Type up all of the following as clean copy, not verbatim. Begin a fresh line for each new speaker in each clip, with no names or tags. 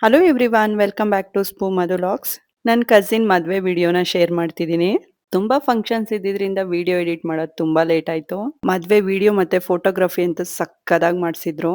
Hello everyone, welcome back to ಸ್ಪೂ Madhu logs. ನನ್ನ cousin ಮದುವೆ ವಿಡಿಯೋನ ಶೇರ್ ಮಾಡ್ತಿದ್ದೀನಿ. ತುಂಬಾ ಫಂಕ್ಷನ್ಸ್ ಇದ್ದಿದ್ರಿಂದ ವಿಡಿಯೋ ಎಡಿಟ್ ಮಾಡೋದು ತುಂಬಾ ಲೇಟ್ ಆಯ್ತು. ಮದುವೆ ವಿಡಿಯೋ ಮತ್ತೆ ಫೋಟೋಗ್ರಫಿ ಅಂತೂ ಸಕ್ಕದಾಗಿ ಮಾಡಿಸಿದ್ರು.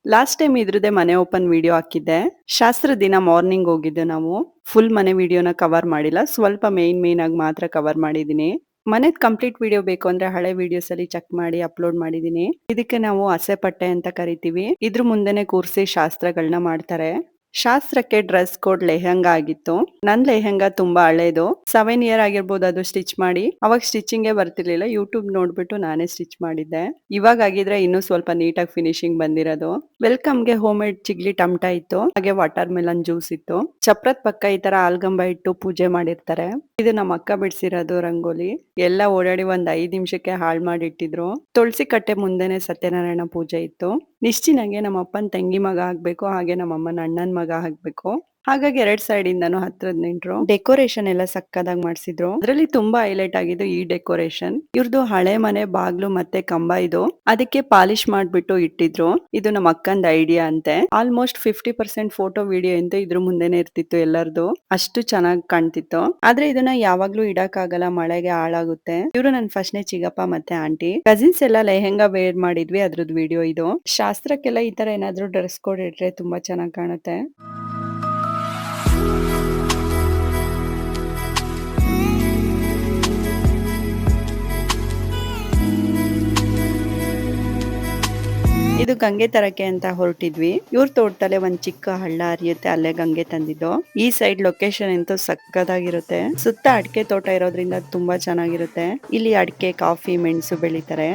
ಲಾಸ್ಟ್ ಟೈಮ್ ಇದ್ರದ್ದೇ ಮನೆ ಓಪನ್ ವಿಡಿಯೋ ಹಾಕಿದ್ದೆ. ಶಾಸ್ತ್ರ ದಿನ ಮಾರ್ನಿಂಗ್ ಹೋಗಿದ್ದು ನಾವು. ಫುಲ್ ಮನೆ ವಿಡಿಯೋನ ಕವರ್ ಮಾಡಿಲ್ಲ, ಸ್ವಲ್ಪ ಮೇನ್ ಆಗಿ ಮಾತ್ರ ಕವರ್ ಮಾಡಿದೀನಿ. ಮನೆದ್ ಕಂಪ್ಲೀಟ್ ವಿಡಿಯೋ ಬೇಕು ಅಂದ್ರೆ ಹಳೆ ವಿಡಿಯೋಸ್ ಅಲ್ಲಿ ಚೆಕ್ ಮಾಡಿ ಅಪ್ಲೋಡ್ ಮಾಡಿದೀನಿ. ಇದಕ್ಕೆ ನಾವು ಹಸೆಪಟ್ಟೆ ಅಂತ ಕರಿತೀವಿ. ಇದ್ರ ಮುಂದೆನೆ ಕೂರ್ಸಿ ಶಾಸ್ತ್ರಗಳನ್ನ ಮಾಡ್ತಾರೆ. ಶಾಸ್ತ್ರಕ್ಕೆ ಡ್ರೆಸ್ ಕೋಡ್ ಲೆಹಂಗಾ ಆಗಿತ್ತು. ನನ್ ಲೆಹಂಗಾ ತುಂಬಾ ಹಳೇದು, 7 ಇಯರ್ ಆಗಿರ್ಬೋದು ಅದು ಸ್ಟಿಚ್ ಮಾಡಿ. ಅವಾಗ ಸ್ಟಿಚಿಂಗೇ ಬರ್ತಿರ್ಲಿಲ್ಲ, ಯೂಟ್ಯೂಬ್ ನೋಡ್ಬಿಟ್ಟು ನಾನೇ ಸ್ಟಿಚ್ ಮಾಡಿದ್ದೆ. ಇವಾಗ ಆಗಿದ್ರೆ ಇನ್ನೂ ಸ್ವಲ್ಪ ನೀಟಾಗಿ ಫಿನಿಶಿಂಗ್ ಬಂದಿರೋದು. ವೆಲ್ಕಮ್ಗೆ ಹೋಮ್ ಮೇಡ್ ಚಿಗ್ಲಿ ಟಮಟ ಇತ್ತು, ಹಾಗೆ ವಾಟರ್ ಮೆಲನ್ ಜ್ಯೂಸ್ ಇತ್ತು. ಚಪ್ರದ ಪಕ್ಕ ಈ ತರ ಆಲ್ಗಂಬ ಇಟ್ಟು ಪೂಜೆ ಮಾಡಿರ್ತಾರೆ. ಇದು ನಮ್ಮ ಅಕ್ಕ ಬಿಡ್ಸಿರೋದು ರಂಗೋಲಿ. ಎಲ್ಲ ಓಡಾಡಿ ಒಂದ್ 5 ನಿಮಿಷಕ್ಕೆ ಹಾಳ್ ಮಾಡಿ ಇಟ್ಟಿದ್ರು. ತುಳಸಿ ಕಟ್ಟೆ ಮುಂದೆನೆ ಸತ್ಯನಾರಾಯಣ ಪೂಜೆ ಇತ್ತು. ನಿಶ್ಚಿನಾಗೆ ನಮ್ಮ ಅಪ್ಪನ್ ತಂಗಿ ಮಗ ಆಗ್ಬೇಕು, ಹಾಗೆ ನಮ್ಮ ಅಮ್ಮನ ಅಣ್ಣನ್ ಮಗ ಆಗ್ಬೇಕು. ಹಾಗಾಗಿ 2 ಸೈಡ್ ಇಂದಾನು ಹತ್ರದ ನೆಂಟ್ರು. ಡೆಕೋರೇಷನ್ ಎಲ್ಲ ಸಕ್ಕದಾಗಿ ಮಾಡ್ಸಿದ್ರು. ಅದ್ರಲ್ಲಿ ತುಂಬಾ ಹೈಲೈಟ್ ಆಗಿದ್ದು ಈ ಡೆಕೋರೇಷನ್. ಇವ್ರದ್ದು ಹಳೆ ಮನೆ ಬಾಗ್ಲು ಮತ್ತೆ ಕಂಬ ಇದು, ಅದಕ್ಕೆ ಪಾಲಿಶ್ ಮಾಡ್ಬಿಟ್ಟು ಇಟ್ಟಿದ್ರು. ಇದು ನಮ್ಮ ಅಕ್ಕಂದ ಐಡಿಯಾ ಅಂತೆ. ಆಲ್ಮೋಸ್ಟ್ 50% ಫೋಟೋ ವಿಡಿಯೋ ಅಂತ ಇದ್ರ ಮುಂದೆನೆ ಇರ್ತಿತ್ತು ಎಲ್ಲರದು. ಅಷ್ಟು ಚೆನ್ನಾಗಿ ಕಾಣ್ತಿತ್ತು. ಆದ್ರೆ ಇದನ್ನ ಯಾವಾಗ್ಲೂ ಇಡಕ್ ಆಗಲ್ಲ, ಮಳೆಗೆ ಹಾಳಾಗುತ್ತೆ. ಇವ್ರು ನನ್ ಫಸ್ಟ್ನೇ ಚಿಗಪ್ಪ ಮತ್ತೆ ಆಂಟಿ. ಕಸಿನ್ಸ್ ಎಲ್ಲ ಲೆಹೆಂಗಾ ವೇರ್ ಮಾಡಿದ್ವಿ, ಅದ್ರದ್ದು ವಿಡಿಯೋ ಇದು. ಶಾಸ್ತ್ರಕ್ಕೆಲ್ಲ ಈ ತರ ಏನಾದ್ರು ಡ್ರೆಸ್ ಕೋಡ್ ಇಟ್ರೆ ತುಂಬಾ ಚೆನ್ನಾಗಿ ಕಾಣುತ್ತೆ. ಇದು ಗಂಗೆ ತರಕ್ಕೆ ಅಂತ ಹೊರಟಿದ್ವಿ. ಇವ್ರ ತೋಟದಲ್ಲೇ ಒಂದ್ ಚಿಕ್ಕ ಹಳ್ಳ ಹರಿಯುತ್ತೆ, ಅಲ್ಲೇ ಗಂಗೆ ತಂದಿದ್ದು. ಈ ಸೈಡ್ ಲೊಕೇಶನ್ ಅಂತೂ ಸಕ್ಕದಾಗಿರುತ್ತೆ. ಸುತ್ತ ಅಡಿಕೆ ತೋಟ ಇರೋದ್ರಿಂದ ತುಂಬಾ ಚೆನ್ನಾಗಿರುತ್ತೆ. ಇಲ್ಲಿ ಅಡಿಕೆ, ಕಾಫಿ, ಮೆಣಸು ಬೆಳಿತಾರೆ.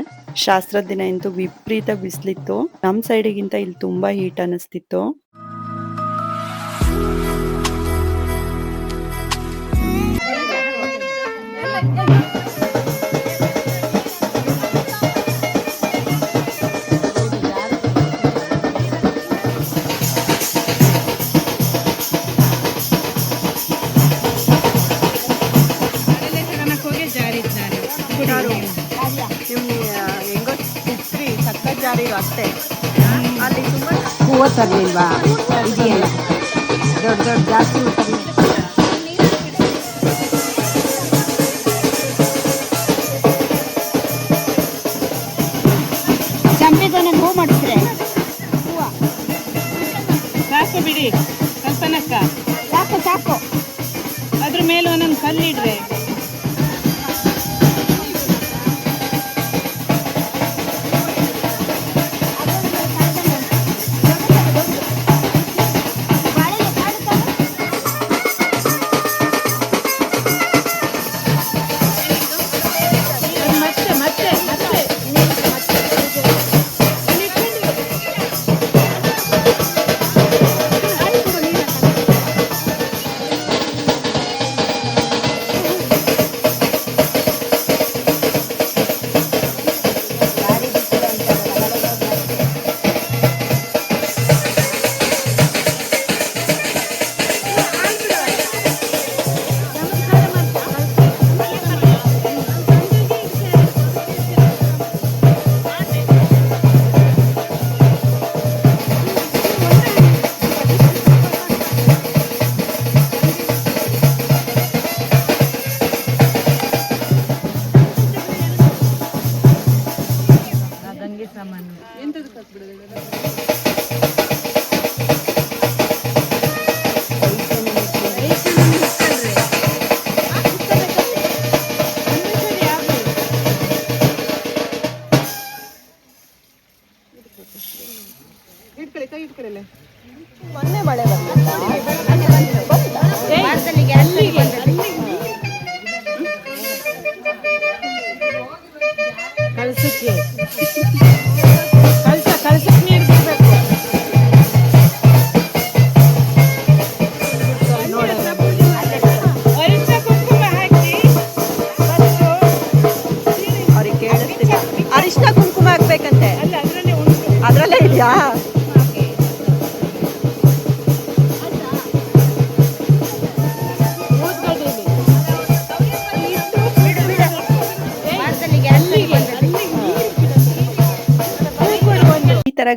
ಶಾಸ್ತ್ರದ ದಿನ ಅಂತೂ ವಿಪರೀತ ಬಿಸ್ಲಿತ್ತು. ನಮ್ ಸೈಡಿಗಿಂತ ಇಲ್ಲಿ ತುಂಬಾ ಹೀಟ್ ಅನಿಸ್ತಿತ್ತು. ಹೆಂಗೋ ಕುಕ್ರಿ ಸಕ್ಕ ಜಾರಿ ಅಷ್ಟೇ. ಅಲ್ಲಿ ತುಂಬಾ
ಹೂವು ತರಲಿಲ್ವಾ? ಇದೆಯಲ್ಲ ದೊಡ್ಡ ದೊಡ್ಡ ಜಾಸ್ತಿ ಸಂಪಿಗೆ ಹೂ ಮಾಡಿಸ್ರೆ ಹೂವು
ಸಾಕು ಬಿಡಿ, ಕಲ್ಪನಕ್ಕ
ಸಾಕು ಸಾಕು.
ಅದ್ರ ಮೇಲೆ ಒಂದೊಂದು ಕಲ್ಲಿಡ್ರೆ.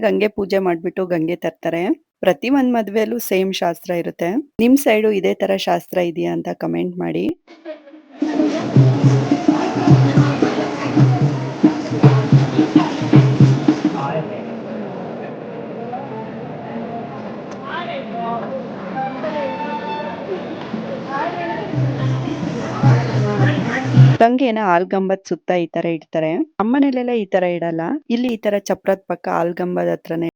ಗಂಗೆ ಪೂಜೆ ಮಾಡ್ಬಿಟ್ಟು ಗಂಗೆ ತರ್ತಾರೆ. ಪ್ರತಿ ಒಂದ್ ಮದ್ವೆಲ್ಲೂ ಸೇಮ್ ಶಾಸ್ತ್ರ ಇರುತ್ತೆ. ನಿಮ್ ಸೈಡು ಇದೇ ತರ ಶಾಸ್ತ್ರ ಇದೆಯಾ ಅಂತ ಕಮೆಂಟ್ ಮಾಡಿ. ಗಂಗೆನ ಆಲ್ಗಂಬದ್ ಸುತ್ತ ಈ ತರ ಇಡ್ತಾರೆ. ನಮ್ಮನೇಲೆಲ್ಲ ಈ ತರ ಇಡಲ್ಲ. ಇಲ್ಲಿ ಈ ತರ ಚಪ್ರದ ಪಕ್ಕ ಆಲ್ಗಂಬದ ಹತ್ರನೇ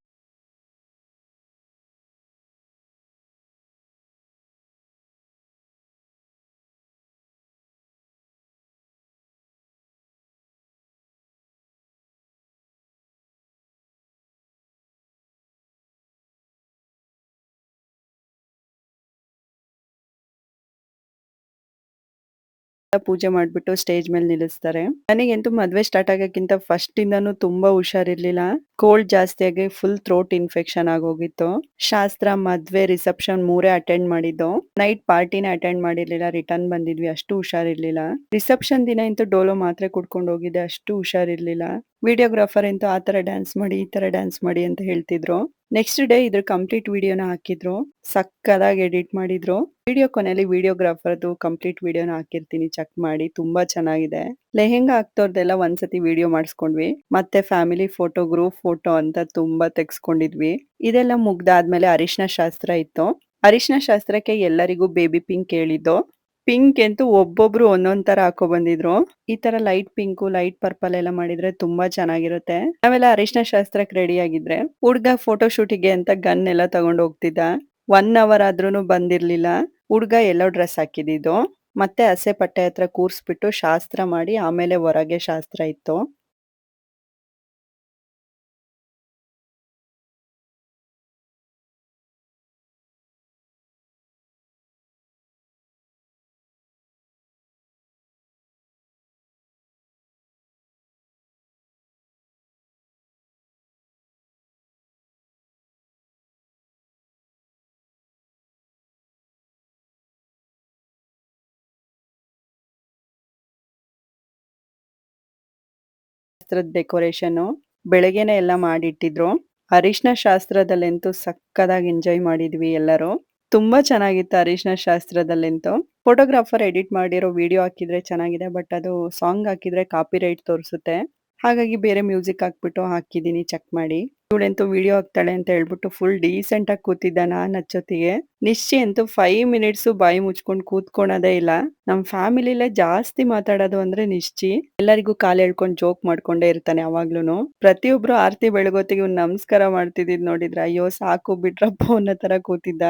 ಪೂಜೆ ಮಾಡ್ಬಿಟ್ಟು ಸ್ಟೇಜ್ ಮೇಲೆ ನಿಲ್ಲಿಸ್ತಾರೆ. ನನಗಂತೂ ಮದ್ವೆ ಸ್ಟಾರ್ಟ್ ಆಗಕ್ಕಿಂತ ಫಸ್ಟ್ ಇಂದಾನು ತುಂಬಾ ಹುಷಾರಿರ್ಲಿಲ್ಲ. ಕೋಲ್ಡ್ ಜಾಸ್ತಿ ಆಗಿ ಫುಲ್ ಥ್ರೋಟ್ ಇನ್ಫೆಕ್ಷನ್ ಆಗೋಗಿತ್ತು. ಶಾಸ್ತ್ರ, ಮದ್ವೆ, ರಿಸೆಪ್ಷನ್ ಮೂರೇ ಅಟೆಂಡ್ ಮಾಡಿದ್ದು. ನೈಟ್ ಪಾರ್ಟಿನೇ ಅಟೆಂಡ್ ಮಾಡಿರ್ಲಿಲ್ಲ. ರಿಟರ್ನ್ ಬಂದಿದ್ವಿ. ಅಷ್ಟು ಹುಷಾರಿರ್ಲಿಲ್ಲ. ರಿಸೆಪ್ಷನ್ ದಿನ ಅಂತೂ ಡೋಲೋ ಮಾತ್ರೆ ಕುಡ್ಕೊಂಡು ಹೋಗಿದ್ದೆ. ಅಷ್ಟು ಹುಷಾರಿರ್ಲಿಲ್ಲ. ವಿಡಿಯೋಗ್ರಾಫರ್ ಅಂತೂ ಆ ತರ ಡ್ಯಾನ್ಸ್ ಮಾಡಿ, ಈ ತರ ಡ್ಯಾನ್ಸ್ ಮಾಡಿ ಅಂತ ಹೇಳ್ತಿದ್ರು. ನೆಕ್ಸ್ಟ್ ಡೇ ಇದ್ರ ಕಂಪ್ಲೀಟ್ ವಿಡಿಯೋನ ಹಾಕಿದ್ರು. ಸಕ್ಕದಾಗಿ ಎಡಿಟ್ ಮಾಡಿದ್ರು. ವಿಡಿಯೋ ಕೊನೆಯಲ್ಲಿ ವಿಡಿಯೋಗ್ರಾಫರ್ದು ಕಂಪ್ಲೀಟ್ ವಿಡಿಯೋನ ಹಾಕಿರ್ತೀನಿ, ಚೆಕ್ ಮಾಡಿ. ತುಂಬಾ ಚೆನ್ನಾಗಿದೆ. ಲೆಹೆಂಗಾ ಹಾಕ್ತೋರ್ದೆಲ್ಲ ಒಂದ್ಸತಿ ವಿಡಿಯೋ ಮಾಡಿಸ್ಕೊಂಡ್ವಿ. ಮತ್ತೆ ಫ್ಯಾಮಿಲಿ ಫೋಟೋ, ಗ್ರೂಪ್ ಫೋಟೋ ಅಂತ ತುಂಬಾ ತೆಗ್ಸ್ಕೊಂಡಿದ್ವಿ. ಇದೆಲ್ಲ ಮುಗ್ದಾದ್ಮೇಲೆ ಅರಿಶಿನ ಶಾಸ್ತ್ರ ಇತ್ತು. ಅರಿಶಿನ ಶಾಸ್ತ್ರಕ್ಕೆ ಎಲ್ಲರಿಗೂ ಬೇಬಿ ಪಿಂಕ್ ಹೇಳಿದ್ದು. ಪಿಂಕ್ ಅಂತೂ ಒಬ್ಬೊಬ್ರು ಒಂದೊಂದ್ ತರ ಹಾಕೋ ಬಂದಿದ್ರು. ಈ ತರ ಲೈಟ್ ಪಿಂಕ್, ಲೈಟ್ ಪರ್ಪಲ್ ಎಲ್ಲ ಮಾಡಿದ್ರೆ ತುಂಬಾ ಚೆನ್ನಾಗಿರುತ್ತೆ. ನಾವೆಲ್ಲ ಅರಿಶಿನ ಶಾಸ್ತ್ರಕ್ಕೆ ರೆಡಿ ಆಗಿದ್ರೆ ಹುಡ್ಗ ಫೋಟೋ ಶೂಟಿಗೆ ಅಂತ ಗನ್ ಎಲ್ಲ ತಗೊಂಡ್ ಹೋಗ್ತಿದ್ದ. 1 ಅವರ್ ಆದ್ರೂನು ಬಂದಿರ್ಲಿಲ್ಲ. ಹುಡ್ಗ ಎಲ್ಲೋ ಡ್ರೆಸ್ ಹಾಕಿದಿದ್ದು. ಮತ್ತೆ ಹಸೆ ಪಟ್ಟೆ ಹತ್ರ ಕೂರ್ಸ್ಬಿಟ್ಟು ಶಾಸ್ತ್ರ ಮಾಡಿ ಆಮೇಲೆ ಹೊರಗೆ ಶಾಸ್ತ್ರ ಇತ್ತು. ಡೆಕೋರೇಷನ್ ಬೆಳಗ್ಗೆನೆ ಎಲ್ಲ ಮಾಡಿಟ್ಟಿದ್ರು. ಅರಿಶಿನ ಶಾಸ್ತ್ರದಲ್ಲಂತೂ ಸಕ್ಕದಾಗಿ ಎಂಜಾಯ್ ಮಾಡಿದ್ವಿ ಎಲ್ಲರೂ. ತುಂಬಾ ಚೆನ್ನಾಗಿತ್ತು ಅರಿಶಿನ ಶಾಸ್ತ್ರದಲ್ಲಂತೂ. ಫೋಟೋಗ್ರಾಫರ್ ಎಡಿಟ್ ಮಾಡಿರೋ ವಿಡಿಯೋ ಹಾಕಿದ್ರೆ ಚೆನ್ನಾಗಿದೆ. ಬಟ್ ಅದು ಸಾಂಗ್ ಹಾಕಿದ್ರೆ ಕಾಪಿ ರೈಟ್ ತೋರಿಸುತ್ತೆ. ಹಾಗಾಗಿ ಬೇರೆ ಮ್ಯೂಸಿಕ್ ಹಾಕ್ಬಿಟ್ಟು ಹಾಕಿದೀನಿ, ಚೆಕ್ ಮಾಡಿ. ಇವಳಂತೂ ವಿಡಿಯೋ ಹಾಕ್ತಾಳೆ ಅಂತ ಹೇಳ್ಬಿಟ್ಟು ಫುಲ್ ಡೀಸೆಂಟ್ ಆಗಿ ಕೂತಿದ್ದ ನಾನ್ ಹಚ್ಚೊತ್ತಿಗೆ. ನಿಶ್ಚಿ ಅಂತೂ 5 ಮಿನಿಟ್ಸ್ ಬಾಯಿ ಮುಚ್ಕೊಂಡು ಕೂತ್ಕೊಳೋದೇ ಇಲ್ಲ. ನಮ್ ಫ್ಯಾಮಿಲಿಲೇ ಜಾಸ್ತಿ ಮಾತಾಡೋದು ಅಂದ್ರೆ ನಿಶ್ಚಿ. ಎಲ್ಲರಿಗೂ ಕಾಲ್ ಎಳ್ಕೊಂಡ್ ಜೋಕ್ ಮಾಡ್ಕೊಂಡೇ ಇರ್ತಾನೆ ಯಾವಾಗ್ಲೂನು. ಪ್ರತಿಯೊಬ್ರು ಆರ್ತಿ ಬೆಳಗೋತ್ತಿಗೆ ಇವ್ನು ನಮಸ್ಕಾರ ಮಾಡ್ತಿದ್ದಿದ್ ನೋಡಿದ್ರ ಅಯ್ಯೋ ಸಾಕು ಬಿಟ್ರಪ್ಪ ಅನ್ನೋ ತರ ಕೂತಿದ್ದ.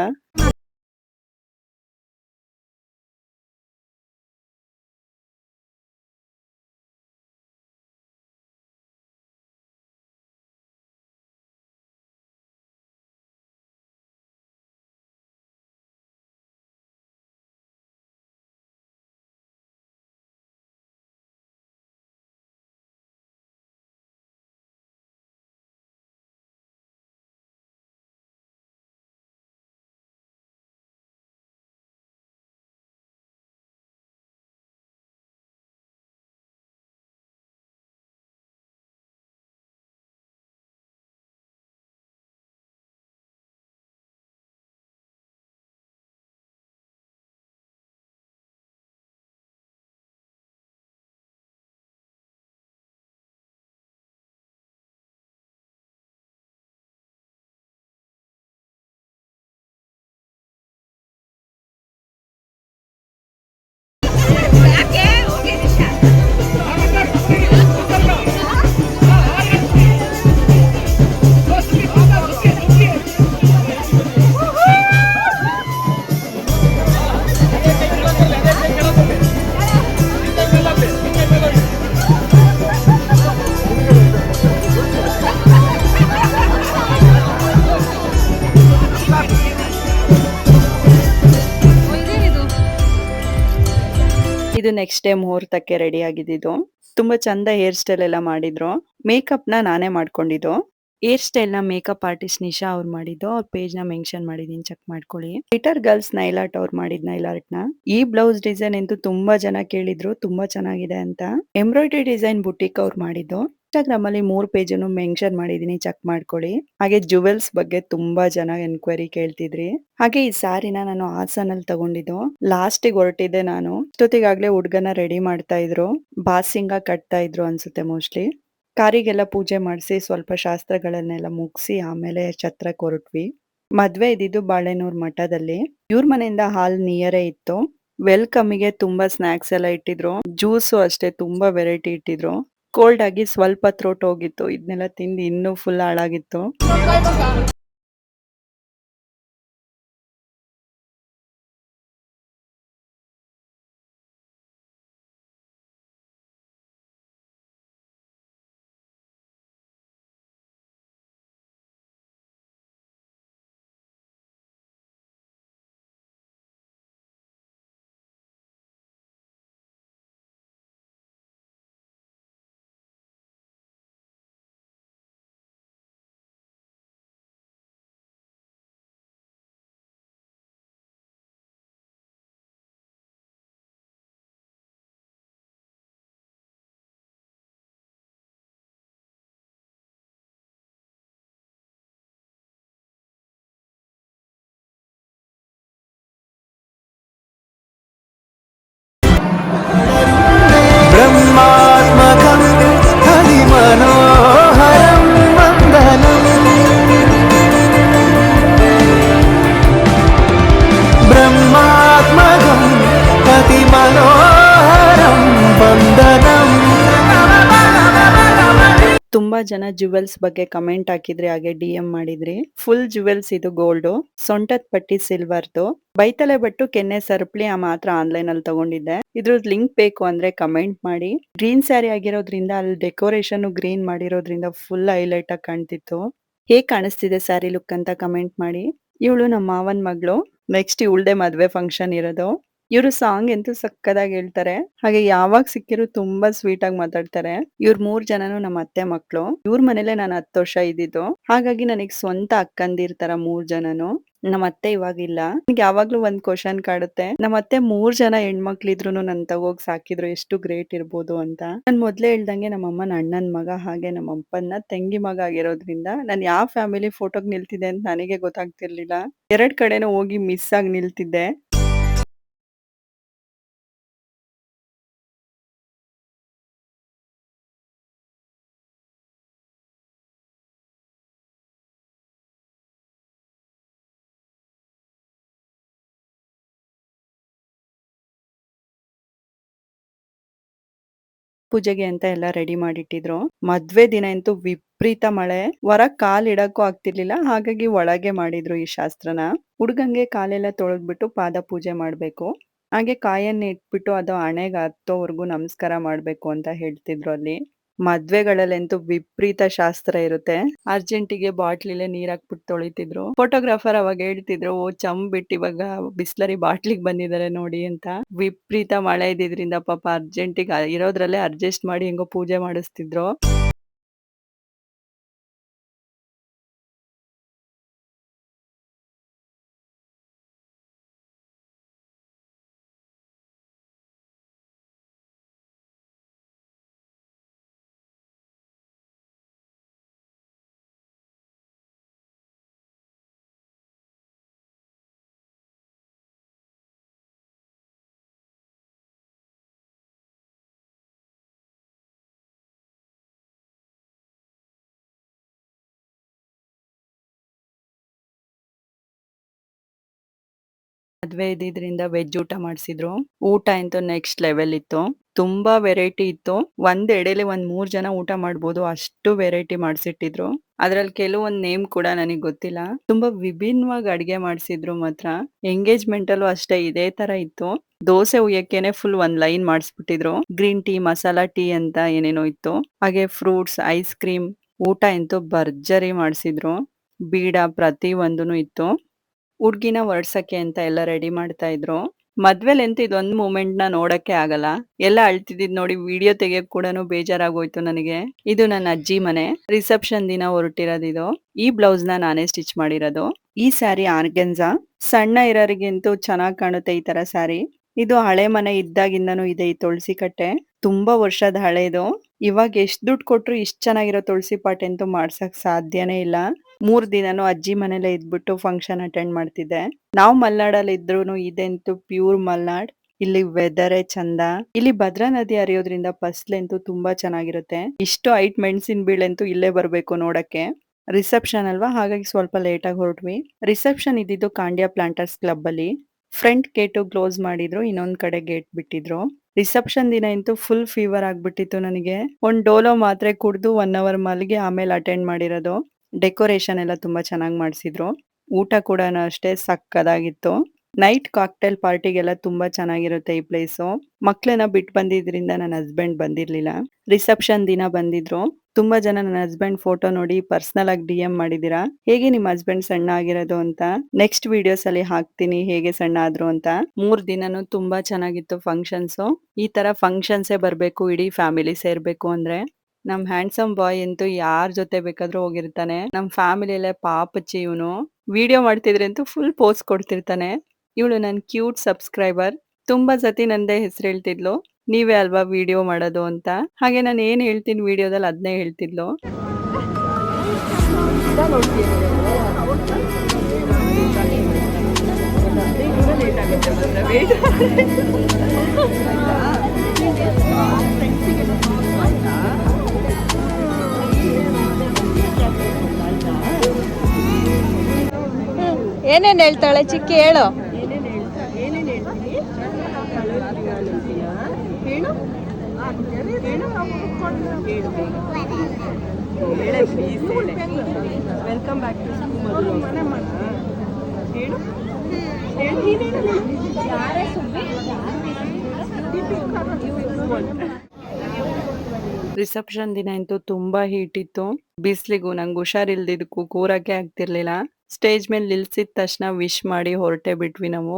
ಇದು ನೆಕ್ಸ್ಟ್ ಡೇ ಮುಹೂರ್ತಕ್ಕೆ ರೆಡಿ ಆಗಿದ್ದು. ತುಂಬಾ ಚಂದ ಹೇರ್ ಸ್ಟೈಲ್ ಎಲ್ಲ ಮಾಡಿದ್ರು. ಮೇಕಪ್ ನ ನಾನೇ ಮಾಡ್ಕೊಂಡಿದ್ದು. ಹೇರ್ ಸ್ಟೈಲ್ ನ ಮೇಕಪ್ ಆರ್ಟಿಸ್ಟ್ ನಿಶಾ ಅವ್ರು ಮಾಡಿದ್ದು. ಅವ್ರ ಪೇಜ್ ನ ಮೆನ್ಷನ್ ಮಾಡಿದೀನಿ, ಚೆಕ್ ಮಾಡ್ಕೊಳ್ಳಿ. ಲಿಟರ್ ಗರ್ಲ್ಸ್ ನೈಲ್ ಆರ್ಟ್ ಅವ್ರು ಮಾಡಿದ್ ನೈಲ್ ಆರ್ಟ್ ನ. ಈ ಬ್ಲೌಸ್ ಡಿಸೈನ್ ಅಂತೂ ತುಂಬಾ ಜನ ಕೇಳಿದ್ರು, ತುಂಬಾ ಚೆನ್ನಾಗಿದೆ ಅಂತ. ಎಂಬ್ರಾಯ್ಡರಿ ಡಿಸೈನ್ ಬುಟಿಕ್ ಅವ್ರು ಮಾಡಿದ್ದು. ಇನ್ಸ್ಟಾಗ್ರಾಮ್ ಅಲ್ಲಿ 3 ಪೇಜನ್ನು ಮೆನ್ಷನ್ ಮಾಡಿದೀನಿ, ಚೆಕ್ ಮಾಡ್ಕೊಳ್ಳಿ. ಹಾಗೆ ಜುವೆಲ್ಸ್ ಬಗ್ಗೆ ತುಂಬಾ ಜನ ಎನ್ಕ್ವೈರಿ ಕೇಳ್ತಿದ್ರಿ. ಹಾಗೆ ಈ ಸ್ಯಾರಿನ ನಾನು ಹಾಸನಲ್ಲಿ ತಗೊಂಡಿದ್ದು. ಲಾಸ್ಟಿಗೆ ಹೊರಟಿದ್ದೆ ನಾನು. ಇಷ್ಟೊತ್ತಿಗಾಗ್ಲೇ ಹುಡ್ಗನ ರೆಡಿ ಮಾಡ್ತಾ ಇದ್ರು. ಬಾಸಿಂಗ ಕಟ್ತಾ ಇದ್ರು ಅನ್ಸುತ್ತೆ ಮೋಸ್ಟ್ಲಿ. ಕಾರಿಗೆಲ್ಲ ಪೂಜೆ ಮಾಡಿಸಿ ಸ್ವಲ್ಪ ಶಾಸ್ತ್ರಗಳನ್ನೆಲ್ಲ ಮುಗಿಸಿ ಆಮೇಲೆ ಛತ್ರಕ್ಕೆ ಹೊರಟ್ವಿ. ಮದ್ವೆ ಇದ್ದಿದ್ದು ಬಾಳೆನೂರ್ ಮಠದಲ್ಲಿ. ಇವ್ರ ಮನೆಯಿಂದ ಹಾಲ್ ನಿಯರೇ ಇತ್ತು. ವೆಲ್ಕಮ್ಗೆ ತುಂಬಾ ಸ್ನಾಕ್ಸ್ ಎಲ್ಲ ಇಟ್ಟಿದ್ರು. ಜ್ಯೂಸು ಅಷ್ಟೇ ತುಂಬಾ ವೆರೈಟಿ ಇಟ್ಟಿದ್ರು. ಕೋಲ್ಡ್ ಆಗಿ ಸ್ವಲ್ಪ ಥ್ರೋಟ್ ಹೋಗಿತ್ತು. ಇದನ್ನೆಲ್ಲ ತಿಂದು ಇನ್ನೂ ಫುಲ್ ಹಾಳಾಗಿತ್ತು.
ब्रह्मात्मकं हरिमनोहरं वन्दनम् ब्रह्मात्मकं हरिमनोहरं वन्दनम्
ತುಂಬಾ ಜನ ಜುವೆಲ್ಸ್ ಬಗ್ಗೆ ಕಮೆಂಟ್ ಹಾಕಿದ್ರಿ, ಹಾಗೆ DM ಮಾಡಿದ್ರಿ. ಫುಲ್ ಜುವೆಲ್ಸ್ ಇದು ಗೋಲ್ಡ್, ಸೊಂಟದ ಪಟ್ಟಿ ಸಿಲ್ವರ್ದು, ಬೈತಲೆ ಬಟ್ಟು ಕೆನ್ನೆ ಸರಪಳಿ ಮಾತ್ರ ಆನ್ಲೈನ್ ಅಲ್ಲಿ ತಗೊಂಡಿದ್ದೆ. ಇದ್ರದ್ ಲಿಂಕ್ ಬೇಕು ಅಂದ್ರೆ ಕಮೆಂಟ್ ಮಾಡಿ. ಗ್ರೀನ್ ಸ್ಯಾರಿ ಆಗಿರೋದ್ರಿಂದ ಅಲ್ಲಿ ಡೆಕೋರೇಷನ್ ಗ್ರೀನ್ ಮಾಡಿರೋದ್ರಿಂದ ಫುಲ್ ಹೈಲೈಟ್ ಆಗಿ ಕಾಣ್ತಿತ್ತು. ಹೇಗ್ ಕಾಣಿಸ್ತಿದೆ ಸ್ಯಾರಿ ಲುಕ್ ಅಂತ ಕಮೆಂಟ್ ಮಾಡಿ. ಇವಳು ನಮ್ಮ ಮಾವನ್ ಮಗಳು. ನೆಕ್ಸ್ಟ್ ಇವಳ್ದೆ ಮದ್ವೆ ಫಂಕ್ಷನ್ ಇರೋದು. ಇವರು ಸಾಂಗ್ ಅಂತೂ ಸಕ್ಕದಾಗಿ ಹೇಳ್ತಾರೆ. ಹಾಗೆ ಯಾವಾಗ ಸಿಕ್ಕಿದ್ರು ತುಂಬಾ ಸ್ವೀಟ್ ಆಗಿ ಮಾತಾಡ್ತಾರೆ. ಇವ್ರ 3 ಜನನು ನಮ್ಮ ಅತ್ತೆ ಮಕ್ಳು. ಇವ್ರ ಮನೇಲೆ ನಾನು 10 ವರ್ಷ ಇದ್ದಿದ್ದು. ಹಾಗಾಗಿ ನನಗ್ ಸ್ವಂತ ಅಕ್ಕಂದಿರ್ತಾರ 3 ಜನನು. ನಮ್ಮ ಅತ್ತೆ ಇವಾಗಿಲ್ಲ. ನನಗೆ ಯಾವಾಗ್ಲೂ ಒಂದ್ ಕ್ವಶನ್ ಕಾಡುತ್ತೆ, ನಮ್ಮ ಅತ್ತೆ 3 ಜನ ಹೆಣ್ಮಕ್ಳಿದ್ರುನು ನನ್ ತಗೋಗ್ ಸಾಕಿದ್ರು ಎಷ್ಟು ಗ್ರೇಟ್ ಇರ್ಬೋದು ಅಂತ. ನಾನ್ ಮೊದ್ಲೇ ಹೇಳ್ದಂಗೆ ನಮ್ಮ ಅಮ್ಮನ ಅಣ್ಣನ್ ಮಗ, ಹಾಗೆ ನಮ್ಮ ಅಪ್ಪನ ತಂಗಿ ಮಗ ಆಗಿರೋದ್ರಿಂದ ನಾನ್ ಯಾವ ಫ್ಯಾಮಿಲಿ ಫೋಟೋಗ್ ನಿಲ್ತಿದ್ದೆ ಅಂತ ನನಗೆ ಗೊತ್ತಾಗ್ತಿರ್ಲಿಲ್ಲ. 2 ಕಡೆನೂ ಹೋಗಿ ಮಿಸ್ ಆಗಿ ನಿಲ್ತಿದ್ದೆ. ಪೂಜೆಗೆ ಅಂತ ಎಲ್ಲ ರೆಡಿ ಮಾಡಿಟ್ಟಿದ್ರು. ಮದ್ವೆ ದಿನ ಅಂತೂ ವಿಪರೀತ ಮಳೆ. ಹೊರಗ್ ಕಾಲ್ ಇಡಕ್ಕೂ ಆಗ್ತಿರ್ಲಿಲ್ಲ. ಹಾಗಾಗಿ ಒಳಗೆ ಮಾಡಿದ್ರು ಈ ಶಾಸ್ತ್ರನ. ಹುಡ್ಗಂಗೆ ಕಾಲೆಲ್ಲ ತೊಳೆದ್ಬಿಟ್ಟು ಪಾದ ಪೂಜೆ ಮಾಡ್ಬೇಕು. ಹಾಗೆ ಕಾಯನ್ನ ಇಟ್ಬಿಟ್ಟು ಅದು ಹಣೆಗೆ ಹತ್ತೋವರೆಗೂ ನಮಸ್ಕಾರ ಮಾಡ್ಬೇಕು ಅಂತ ಹೇಳ್ತಿದ್ರು ಅಲ್ಲಿ. ಮದ್ವೆಗಳಲ್ಲಂತೂ ವಿಪರೀತ ಶಾಸ್ತ್ರ ಇರುತ್ತೆ. ಅರ್ಜೆಂಟಿಗೆ ಬಾಟ್ಲಿಲೆ ನೀರ್ ಹಾಕ್ಬಿಟ್ಟು ತೊಳಿತಿದ್ರು. ಫೋಟೋಗ್ರಾಫರ್ ಅವಾಗ ಹೇಳ್ತಿದ್ರು, ಓ ಚಂಬ್ ಬಿಟ್ಟು ಇವಾಗ ಬಿಸ್ಲರಿ ಬಾಟ್ಲಿಗೆ ಬಂದಿದ್ದಾರೆ ನೋಡಿ ಅಂತ. ವಿಪರೀತ ಮಳೆ ಇದ್ದಿದ್ರಿಂದ ಪಾಪ ಅರ್ಜೆಂಟಿಗೆ ಇರೋದ್ರಲ್ಲೇ ಅಡ್ಜಸ್ಟ್ ಮಾಡಿ ಹೆಂಗೋ ಪೂಜೆ ಮಾಡಿಸ್ತಿದ್ರು. ಮದ್ವೆ ಇದ್ದಿದ್ರಿಂದ ವೆಜ್ ಊಟ ಮಾಡ್ಸಿದ್ರು. ಊಟ ಅಂತೂ ನೆಕ್ಸ್ಟ್ ಲೆವೆಲ್ ಇತ್ತು. ತುಂಬಾ ವೆರೈಟಿ ಇತ್ತು. ಒಂದ್ ಎಡೆಲಿ ಒಂದ್ 3 ಜನ ಊಟ ಮಾಡ್ಬೋದು ಅಷ್ಟು ವೆರೈಟಿ ಮಾಡ್ಸಿಟ್ಟಿದ್ರು. ಅದ್ರಲ್ಲಿ ಕೆಲವೊಂದ್ ನೇಮ್ ಕೂಡ ನನಗ್ ಗೊತ್ತಿಲ್ಲ. ತುಂಬಾ ವಿಭಿನ್ನವಾಗಿ ಅಡ್ಗೆ ಮಾಡ್ಸಿದ್ರು ಮಾತ್ರ. ಎಂಗೇಜ್ಮೆಂಟ್ ಅಲ್ಲೂ ಅಷ್ಟೇ ಇದೇ ತರ ಇತ್ತು. ದೋಸೆ ಉಯ್ಯಕ್ಕೇನೆ ಫುಲ್ ಒಂದ್ ಲೈನ್ ಮಾಡಿಸ್ಬಿಟ್ಟಿದ್ರು. ಗ್ರೀನ್ ಟೀ, ಮಸಾಲಾ ಟೀ ಅಂತ ಏನೇನೋ ಇತ್ತು. ಹಾಗೆ ಫ್ರೂಟ್ಸ್, ಐಸ್ ಕ್ರೀಮ್, ಊಟ ಅಂತೂ ಭರ್ಜರಿ ಮಾಡ್ಸಿದ್ರು. ಬೀಡ ಪ್ರತಿ ಒಂದೂನು ಇತ್ತು. ಹುಡ್ಗಿನ ಹೊರ್ಡ್ಸಕ್ಕೆ ಅಂತ ಎಲ್ಲ ರೆಡಿ ಮಾಡ್ತಾ ಇದ್ರು. ಮದ್ವೆಲಂತೂ ಇದೊಂದು ಮೂಮೆಂಟ್ ನ ನೋಡಕ್ಕೆ ಆಗಲ್ಲ. ಎಲ್ಲ ಅಳ್ತಿದ್ದಿದ್ ನೋಡಿ ವಿಡಿಯೋ ತೆಗಿಯಕ್ ಕೂಡನು ಬೇಜಾರಾಗೋಯ್ತು ನನಗೆ. ಇದು ನನ್ನ ಅಜ್ಜಿ ಮನೆ. ರಿಸೆಪ್ಷನ್ ದಿನ ಹೊರಟಿರೋದಿದು. ಈ ಬ್ಲೌಸ್ ನ ನಾನೇ ಸ್ಟಿಚ್ ಮಾಡಿರೋದು. ಈ ಸ್ಯಾರಿ ಆರ್ಗೆನ್ಸಾ. ಸಣ್ಣ ಇರೋರಿಗಂತೂ ಚೆನ್ನಾಗ್ ಕಾಣುತ್ತೆ ಈ ತರ ಸ್ಯಾರಿ. ಇದು ಹಳೆ ಮನೆ ಇದ್ದಾಗಿಂದನೂ ಇದೆ ಈ ತುಳಸಿ ಕಟ್ಟೆ. ತುಂಬಾ ವರ್ಷದ ಹಳೇದು. ಇವಾಗ ಎಷ್ಟ್ ದುಡ್ಡು ಕೊಟ್ರು ಇಷ್ಟ್ ಚೆನ್ನಾಗಿರೋ ತುಳಸಿ ಪಾಟ್ ಅಂತೂ ಮಾಡ್ಸಕ್ ಸಾಧ್ಯನೇ ಇಲ್ಲ. 3 ದಿನಾನು ಅಜ್ಜಿ ಮನೇಲೆ ಇದ್ಬಿಟ್ಟು ಫಂಕ್ಷನ್ ಅಟೆಂಡ್ ಮಾಡ್ತಿದ್ದೆ. ನಾವು ಮಲ್ನಾಡಲ್ಲಿ ಇದ್ರೂನು ಇದಂತೂ ಪ್ಯೂರ್ ಮಲ್ನಾಡ್. ಇಲ್ಲಿ ವೆದರೇ ಚಂದ. ಇಲ್ಲಿ ಭದ್ರಾ ನದಿ ಹರಿಯೋದ್ರಿಂದ ಫಸ್ಲಂತೂ ತುಂಬಾ ಚೆನ್ನಾಗಿರುತ್ತೆ. ಇಷ್ಟು ಹೈಟ್ ಮೆಣಸಿನ ಬೀಳಂತೂ ಇಲ್ಲೇ ಬರ್ಬೇಕು ನೋಡಕ್ಕೆ. ರಿಸೆಪ್ಷನ್ ಅಲ್ವಾ, ಹಾಗಾಗಿ ಸ್ವಲ್ಪ ಲೇಟ್ ಆಗಿ ಹೊರಟ್ವಿ. ರಿಸೆಪ್ಷನ್ ಇದ್ದಿದ್ದು ಕಾಂಡ್ಯಾ ಪ್ಲಾಂಟರ್ಸ್ ಕ್ಲಬ್ ಅಲ್ಲಿ. ಫ್ರಂಟ್ ಗೇಟು ಕ್ಲೋಸ್ ಮಾಡಿದ್ರು, ಇನ್ನೊಂದ್ ಕಡೆ ಗೇಟ್ ಬಿಟ್ಟಿದ್ರು. ರಿಸೆಪ್ಷನ್ ದಿನ ಅಂತೂ ಫುಲ್ ಫೀವರ್ ಆಗ್ಬಿಟ್ಟಿತ್ತು ನನಗೆ. ಒಂದ್ ಡೋಲೋ ಮಾತ್ರೆ ಕುಡ್ದು 1 ಅವರ್ ಮಲ್ಗಿ ಆಮೇಲೆ ಅಟೆಂಡ್ ಮಾಡಿರೋದು. ಡೆಕೋರೇಷನ್ ಎಲ್ಲ ತುಂಬಾ ಚೆನ್ನಾಗಿ ಮಾಡ್ಸಿದ್ರು. ಊಟ ಕೂಡ ಅಷ್ಟೇ ಸಕ್ಕದಾಗಿತ್ತು. ನೈಟ್ ಕಾಕ್ಟೇಲ್ ಪಾರ್ಟಿಗೆಲ್ಲ ತುಂಬಾ ಚೆನ್ನಾಗಿರುತ್ತೆ ಈ ಪ್ಲೇಸು. ಮಕ್ಳನ್ನ ಬಿಟ್ಟು ಬಂದಿದ್ರಿಂದ ನನ್ನ ಹಸ್ಬೆಂಡ್ ಬಂದಿರ್ಲಿಲ್ಲ. ರಿಸೆಪ್ಷನ್ ದಿನ ಬಂದಿದ್ರು. ತುಂಬಾ ಜನ ನನ್ನ ಹಸ್ಬೆಂಡ್ ಫೋಟೋ ನೋಡಿ ಪರ್ಸನಲ್ ಆಗಿ DM ಮಾಡಿದೀರಾ, ಹೇಗೆ ನಿಮ್ ಹಸ್ಬೆಂಡ್ ಸಣ್ಣ ಆಗಿರೋದು ಅಂತ. ನೆಕ್ಸ್ಟ್ ವಿಡಿಯೋಸ್ ಅಲ್ಲಿ ಹಾಕ್ತೀನಿ ಹೇಗೆ ಸಣ್ಣ ಆದ್ರು ಅಂತ. 3 ದಿನನೂ ತುಂಬಾ ಚೆನ್ನಾಗಿತ್ತು ಫಂಕ್ಷನ್ಸ್. ಈ ತರ ಫಂಕ್ಷನ್ಸೇ ಬರ್ಬೇಕು ಇಡೀ ಫ್ಯಾಮಿಲಿ ಸೇರ್ಬೇಕು ಅಂದ್ರೆ. ನಮ್ ಹ್ಯಾಂಡ್ಸಮ್ ಬಾಯ್ ಅಂತೂ ಯಾರ್ ಜೊತೆ ಬೇಕಾದ್ರೂ ಹೋಗಿರ್ತಾನೆ. ನಮ್ ಫ್ಯಾಮಿಲಿಯಲ್ಲೇ ಪಾಪಚ್ಚಿ ಇವನು. ವಿಡಿಯೋ ಮಾಡ್ತಿದ್ರೆ ಅಂತೂ ಫುಲ್ ಪೋಸ್ ಕೊಡ್ತಿರ್ತಾನೆ. ಇವಳು ನನ್ ಕ್ಯೂಟ್ ಸಬ್ಸ್ಕ್ರೈಬರ್. ತುಂಬಾ ಸತಿ ನಂದೇ ಹೆಸರು ಹೇಳ್ತಿದ್ಲು, ನೀವೇ ಅಲ್ವಾ ವಿಡಿಯೋ ಮಾಡೋದು ಅಂತ. ಹಾಗೆ ನಾನು ಏನ್ ಹೇಳ್ತೀನಿ ವಿಡಿಯೋದಲ್ಲಿ ಅದನ್ನೇ ಹೇಳ್ತಿದ್ಲು.
ಏನೇನ್ ಹೇಳ್ತಾಳೆ ಚಿಕ್ಕಿ, ಹೇಳು.
ವೆಲ್ಕಮ್ ಬ್ಯಾಕ್ ಟು ರಿಸೆಪ್ಷನ್ ದಿನ ಅಂತೂ ತುಂಬಾ ಹೀಟ್ ಇತ್ತು. ಬಿಸ್ಲಿಗೂ ನಂಗೆ ಹುಷಾರಿಲ್ದಿದ್ದಕ್ಕೂ ಕೂರಕ್ಕೆ ಆಗ್ತಿರ್ಲಿಲ್ಲ. ಸ್ಟೇಜ್ ಮೇಲೆ ನಿಲ್ಸಿದ ತಕ್ಷಣ ವಿಶ್ ಮಾಡಿ ಹೊರಟೆ ಬಿಟ್ವಿ ನಾವು.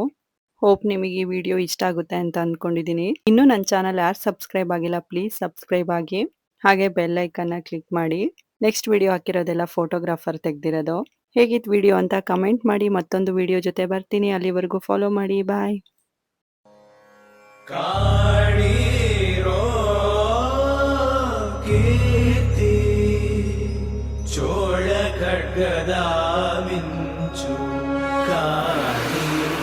ಹೋಪ್ ನಿಮಗೆ ಈ ವಿಡಿಯೋ ಇಷ್ಟ ಆಗುತ್ತೆ ಅಂತ ಅನ್ಕೊಂಡಿದೀನಿ. ಇನ್ನು ನನ್ನ ಚಾನಲ್ ಯಾರು ಸಬ್ಸ್ಕ್ರೈಬ್ ಆಗಿಲ್ಲ ಪ್ಲೀಸ್ ಸಬ್ಸ್ಕ್ರೈಬ್ ಆಗಿ, ಹಾಗೆ ಬೆಲ್ ಐಕನ್ನ ಕ್ಲಿಕ್ ಮಾಡಿ. ನೆಕ್ಸ್ಟ್ ವಿಡಿಯೋ ಹಾಕಿರೋದೆಲ್ಲ ಫೋಟೋಗ್ರಾಫರ್ ತೆಗ್ದಿರೋದು. ಹೇಗಿತ್ತು ವಿಡಿಯೋ ಅಂತ ಕಮೆಂಟ್ ಮಾಡಿ. ಮತ್ತೊಂದು ವಿಡಿಯೋ ಜೊತೆ ಬರ್ತೀನಿ. ಅಲ್ಲಿವರೆಗೂ ಫಾಲೋ ಮಾಡಿ. ಬಾಯ್.
ಕಾಣಿರೋ ಕೀರ್ತಿ ಚೋಳ ಖಡ್ಗದ ಮಿಂಚು ಕಾಣಿರೋ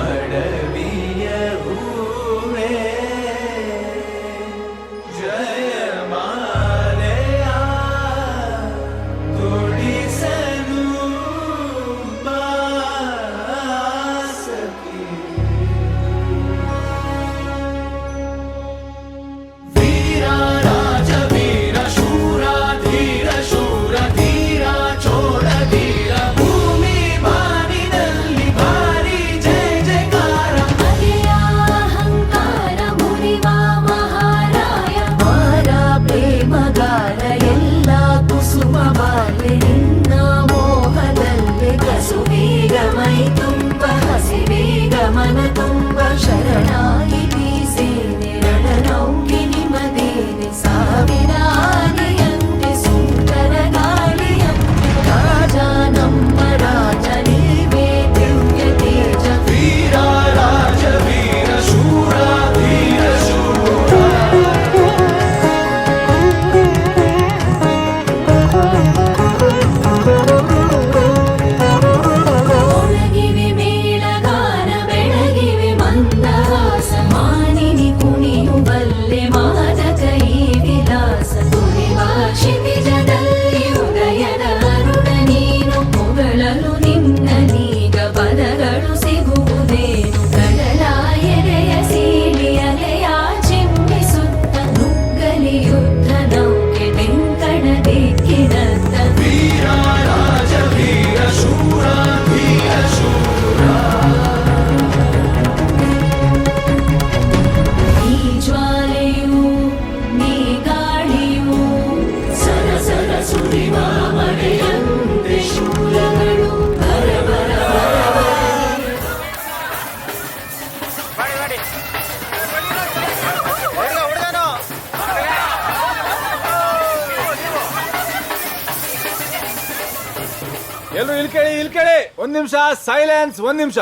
ಅಡವಿಯ ಹೂವೇ ಜಯಮಾಲೆಯ ತೊಡಿಸಲು ಬಾಸಕಿ ವೀರ ರಾಜ ವೀರ ಶೂರ ಧೀರ ಶೂರ ಧೀರ ಚೋಳ ಧೀರ ಭೂಮಿ ಬಾನಿನಲ್ಲಿ ಭಾರಿ ಜಯ ಜಯಕಾರ
ಅಹಂಕಾರ ಮುರಿವ ಮಹಾರಾಯ ಮಾರ ಪ್ರೇಮಗಾರ ಎಲ್ಲ ಕುಸುಮ ಬಾಲ್ಯ ನಿನ್ನ ಮೋಹದಲ್ಲಿ ಕಸುವೀಗ ಮೈ ತುಂಬ ಹಸಿವೀಗ ಮನ ತುಂಬ ಶರಣಾಗಿ ಬೀಸೇನೆ ರಣನೌಗಿ ನಿಮದೇನೆ ಸಾವಿರಾನೆಯಂತೆ ಸುಂದರ ಗಾಳಿಯಂತೆ ರಾಜ ನಮ್ಮ ರಾಜ ನೀವೇ ದಿವ್ಯ ತೇಜ
ವೀರ ರಾಜ ವೀರ ಶೂರ ಧೀರ ಶೂರ
ಒಳಗಿವೆ ಮೇಳಗಾನ ಬೆಳಗಿವೆ ಮಂದಹಾಸ ಮಾನಿನಿ ಕುಣಿಯುಬಲ್ಲೆ ಮಾದಕ ಈ ವಿಲಾಸ ತುಳಿವ ಕ್ಷಿತಿಜದಲ್ಲಿ ಉದಯದ ಅರುಣ ನೀನು ಹೊಗಳಲು ನಿನ್ನನೀಗ ಪದಗಳು ಸಿಗುವುದೇನು ಕಡಲ ಎರೆಯ ಸೀಳಿ ಅಲೆಯ ಚಿಮ್ಮಿಸುತ್ತ ನುಗ್ಗಲಿ ಯುದ್ಧ ನೌಕೆ ಬೆಂಕಣ ದಿಕ್ಕಿನತ್ತ
ವೀರ ರಾಜ ವೀರ ಶೂರ ಧೀರ ಶೂರ
ಈ ಜ್ವಾಲೆಯು ನೀ ಗಾಳಿಯು ಸರಸರ ಸುರಿವ ಮಳೆಯಂತೆ ಶೂಲಗಳು ಬರ ಬರ ಬರ
ಎಲ್ಲರೂ ಇಲ್ಲಿ ಕೇಳಿ ಒಂದ್ ನಿಮಿಷ ಸೈಲೆನ್ಸ್, ಒಂದ್ ನಿಮಿಷ.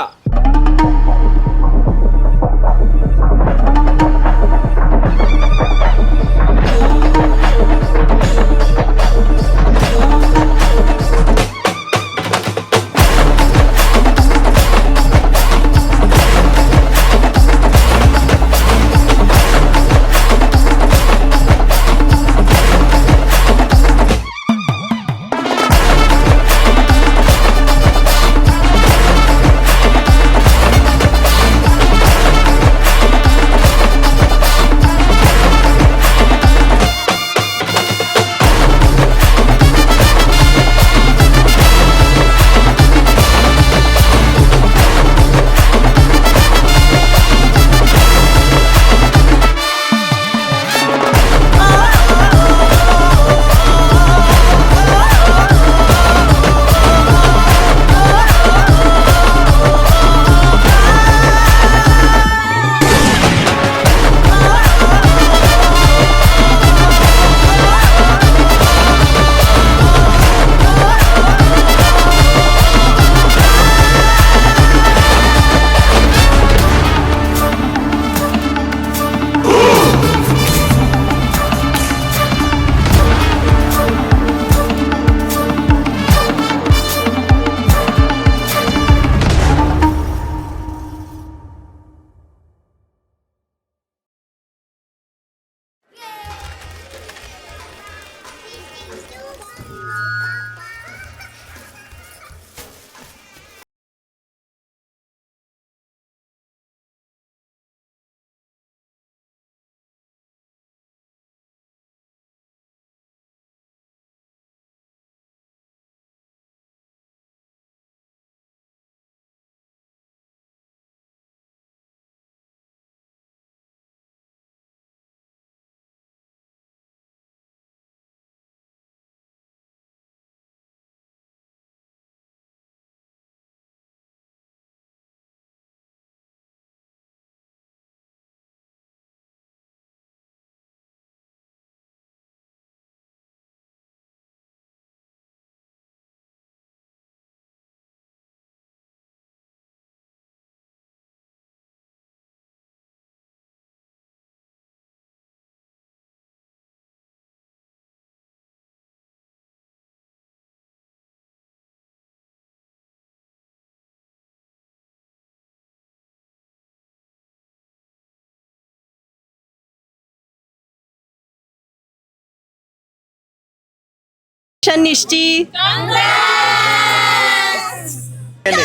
ಮಿಷನ್ ನಿಷ್ಠಿ.
ಹೇಳಿ.